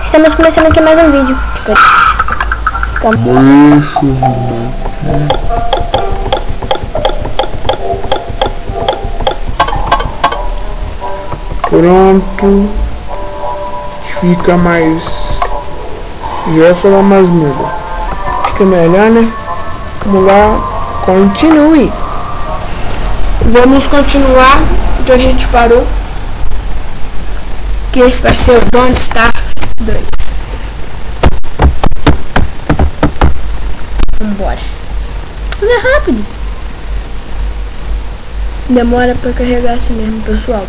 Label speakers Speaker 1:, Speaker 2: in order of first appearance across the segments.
Speaker 1: Estamos começando aqui mais um vídeo.
Speaker 2: Pronto. Fica mais... Já falar mais melhor. Fica melhor, né? Vamos lá. Continue. Vamos continuar onde a gente parou. Que esse vai ser o Don't Starve 2. Vambora. Tudo é rápido. Demora pra carregar assim mesmo, pessoal.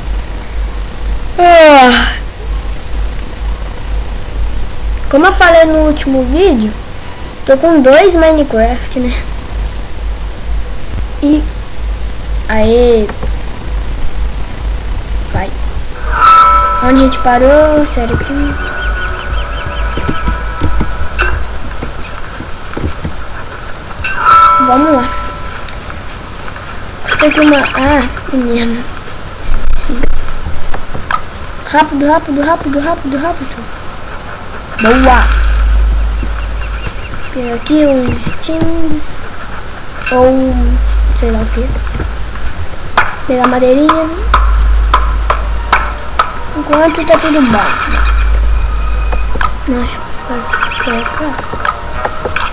Speaker 2: Como eu falei no último vídeo, tô com 2 Minecraft, né? E... Aê! Vai. Onde a gente parou? Sério aqui. Vamos lá. Tem uma... Ah, mesmo. Rápido, rápido, rápido, rápido, rápido. Boa! Pega aqui uns steams. Ou... sei lá o que. Pegar a madeirinha. Enquanto tá tudo bom. Nossa, vou colocar.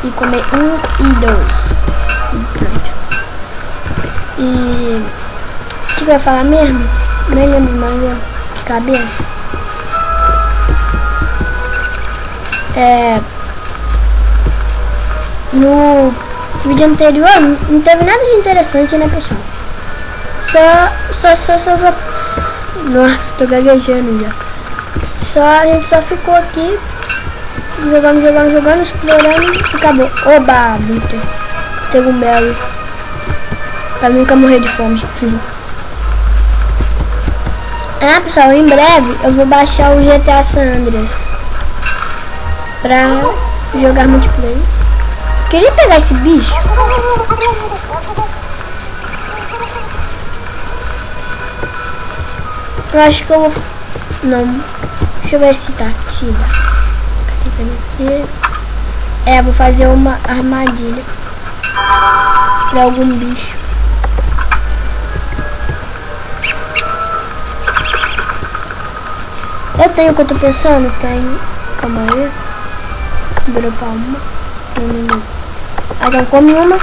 Speaker 2: E comer 1 e 2. E pronto. E... o que eu ia falar mesmo? Nem lembro mais que cabeça. No vídeo anterior não teve nada de interessante, né, pessoal? Só nossa, tô gaguejando já. A gente só ficou aqui jogando, explorando e acabou. Oba, luta. Teve um mel. Pra nunca morrer de fome. Ah, pessoal, em breve eu vou baixar o GTA San Andreas pra jogar multiplayer. Queria pegar esse bicho. Eu acho que eu vou... Não. Deixa eu ver se tá ativa. Vou fazer uma armadilha pra algum bicho. Eu tenho o que eu tô pensando? Tenho. Calma aí. Dropar uma. Então come uma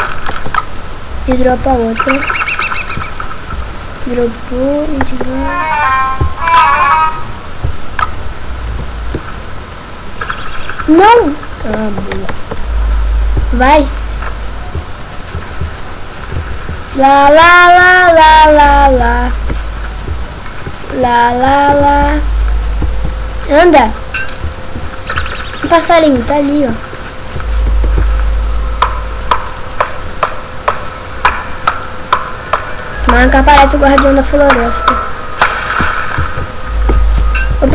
Speaker 2: e dropa outra. Dropou, a gente vai. Não! Ah, boa. Vai. Lá, lá, lá, lá, lá, lá. Lá, lá, lá. Anda. O passarinho tá ali, ó. Marca aparece o guardião da floresta. Eu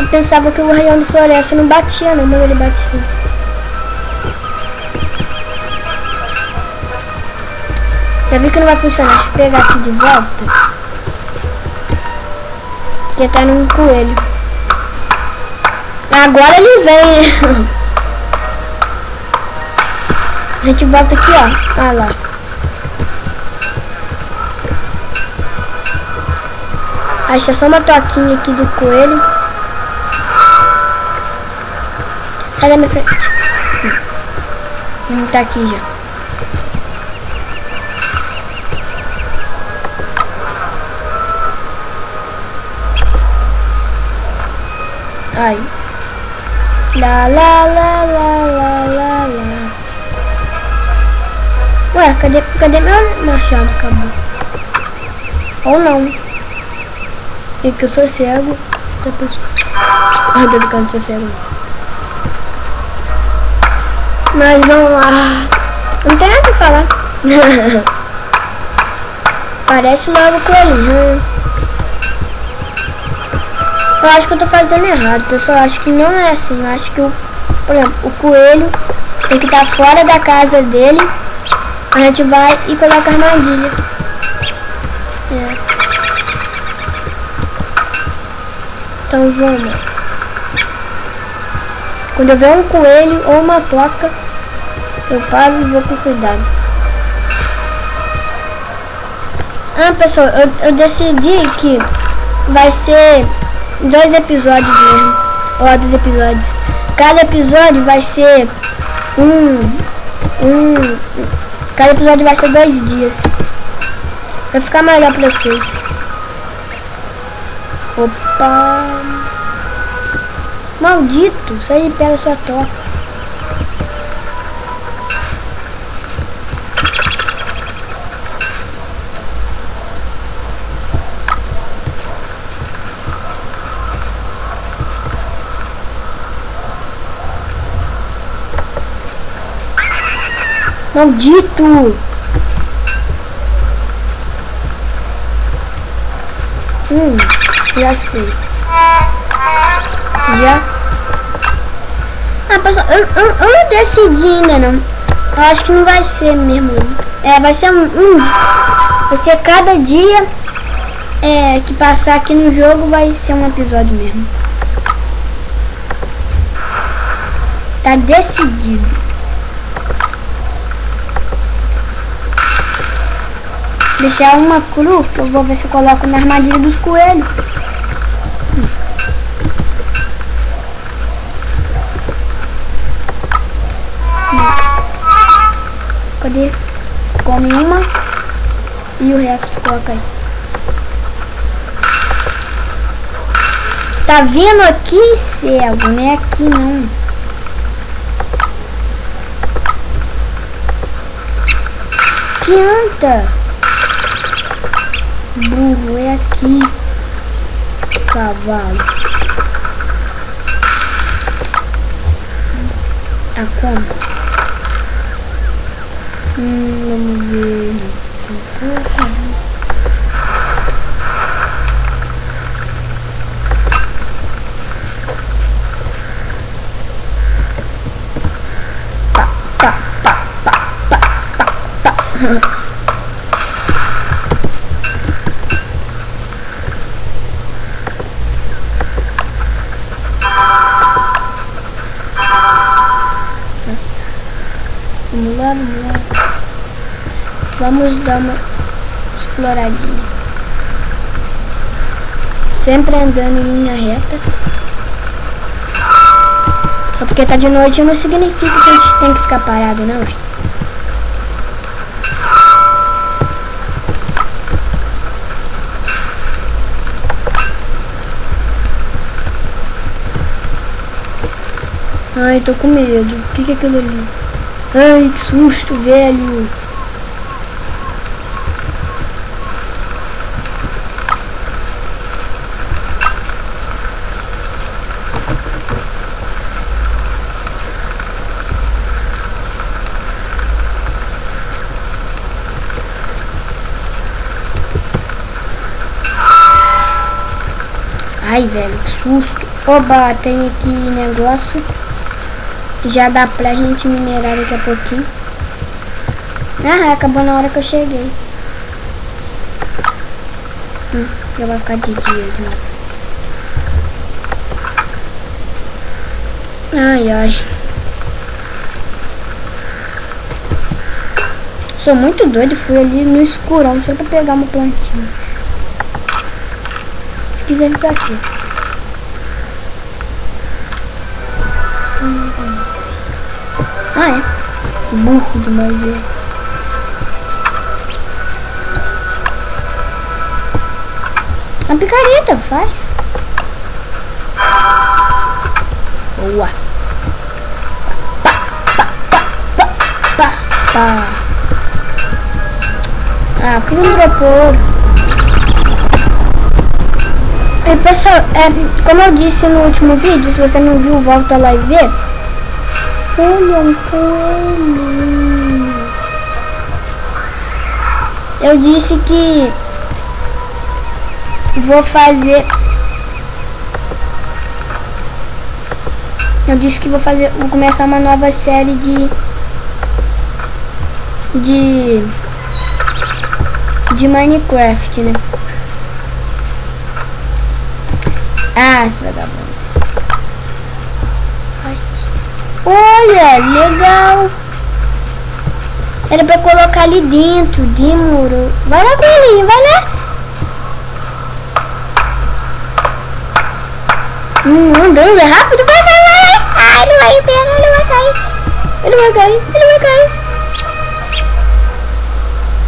Speaker 2: pensava que o guardião da floresta não batia não, mas ele bate sim. Já vi que não vai funcionar. Deixa eu pegar aqui de volta. Que tá num coelho. Agora ele vem, né? A gente volta aqui, ó. Ah lá. Acha só uma toquinha aqui do coelho. Sai da minha frente. Tá aqui já. Ai. Lá, lá, lá, lá, lá, lá, lá. Ué, cadê meu machado? Acabou. Ou não. E que eu sou cego da pessoa. Ai, tô ficando de ser cego. Mas vamos lá. Não tem nada pra falar. Parece logo coelhinho. Eu acho que eu tô fazendo errado, pessoal. Eu acho que não é assim. Eu acho que, por exemplo, o coelho tem que estar fora da casa dele. A gente vai e coloca a armadilha. É. Então vamos. Quando eu ver um coelho ou uma toca, eu paro e vou com cuidado. Ah, pessoal, eu decidi que vai ser 2 episódios mesmo. Ó, 2 episódios. Cada episódio vai ser cada episódio vai ser 2 dias. Vai ficar melhor pra vocês. Opa! Maldito! Isso aí pega sua toca. Maldito! Já sei. Já? Ah, pessoal, eu não decidi ainda não. Eu acho que não vai ser mesmo. Vai ser vai ser cada dia que passar aqui no jogo vai ser um episódio mesmo. Tá decidido. Deixar uma cru, que eu vou ver se eu coloco na armadilha dos coelhos. Cadê? Come uma e o resto coloca aí. Tá vendo aqui, cego? Não é aqui não. Que anta? Burro, é aqui. Cavalo. Ah, como? Vamos ver. Pá, pá, pá, pá, pá, pá, pá. Vamos lá. Vamos dar uma exploradinha. Sempre andando em linha reta. Só porque tá de noite não significa que a gente tem que ficar parado, não é? Ai, tô com medo. O que é aquilo ali? Ai, que susto, velho. Ai, velho, que susto. Oba, tem aqui negócio. Já dá pra gente minerar daqui a pouquinho. Ah, acabou na hora que eu cheguei. Já vai ficar de dia de novo. Ai, ai. Sou muito doido, fui ali no escurão só pra pegar uma plantinha. Se quiser vir pra quê? Ah, é? Burro demais eu. A picareta faz. Boa. Pá, pá, pá, pá, pá, pá. Ah, por que não dropou ouro? E pessoal, como eu disse no último vídeo, se você não viu, volta lá e vê. Olha um coelho. Eu disse que vou fazer. Vou começar uma nova série de Minecraft, né? Ah, isso vai dar bom. Ai. Olha, legal. Era pra colocar ali dentro. Demorou. Vai lá, coelhinho, vai lá. Andando é rápido. Vai. Ah, ele vai pegar, ele vai cair. Ele vai cair.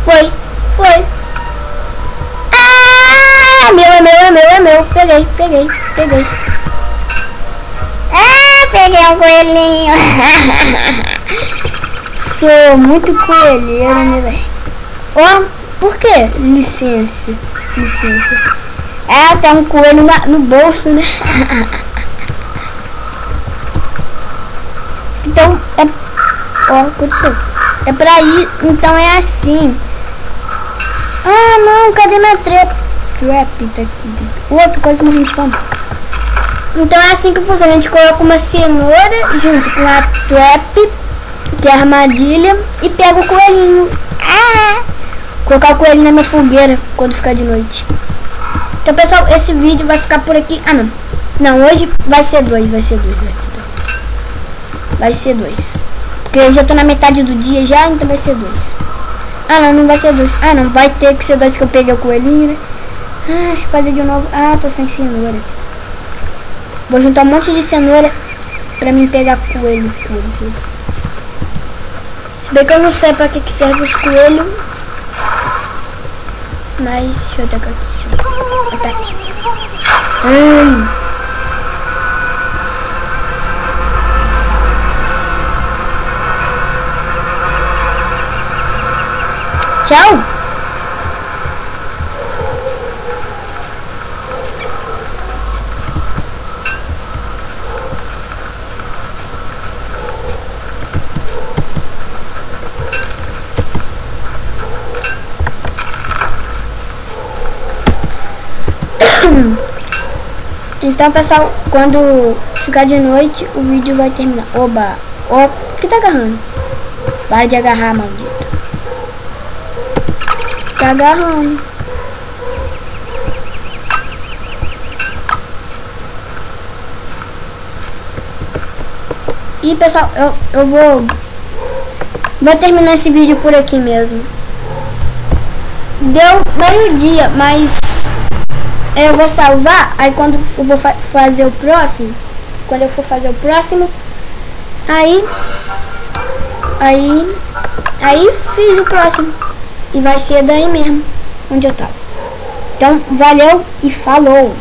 Speaker 2: Foi. Ah, é meu. Peguei. Ah, peguei um coelhinho. Sou muito coelheiro, né, velho? Ó, por quê? Licença. Ah, tem um coelho no bolso, né? Então, ó, aconteceu. É pra ir, então é assim. Ah, não, cadê minha trap? Tá aqui. Outra coisa morrendo de fome. Então é assim que funciona. A gente coloca uma cenoura junto com a trap, que é a armadilha, e pega o coelhinho. Ah! Colocar o coelhinho na minha fogueira quando ficar de noite. Então, pessoal, esse vídeo vai ficar por aqui. Ah, não. Não, hoje vai ser dois. Vai ser dois. Porque eu já tô na metade do dia já, então vai ser dois. Ah, não vai ser dois. Ah, não, vai ter que ser dois que eu peguei o coelhinho, né? Ah, deixa eu fazer de novo. Ah, tô sem cenoura. Vou juntar um monte de cenoura pra mim pegar coelho. Se bem que eu não sei pra que serve os coelhos. Mas, deixa eu tacar aqui. Tá aqui. Tchau. Então, pessoal, quando ficar de noite, o vídeo vai terminar. Oba! Ó, o que tá agarrando? Para de agarrar, maldito. Tá agarrando. E, pessoal, eu vou terminar esse vídeo por aqui mesmo. Deu meio-dia, mas eu vou salvar. Aí quando eu vou fazer o próximo, quando eu for fazer o próximo, aí fiz o próximo. E vai ser daí mesmo, onde eu tava. Então, valeu e falou!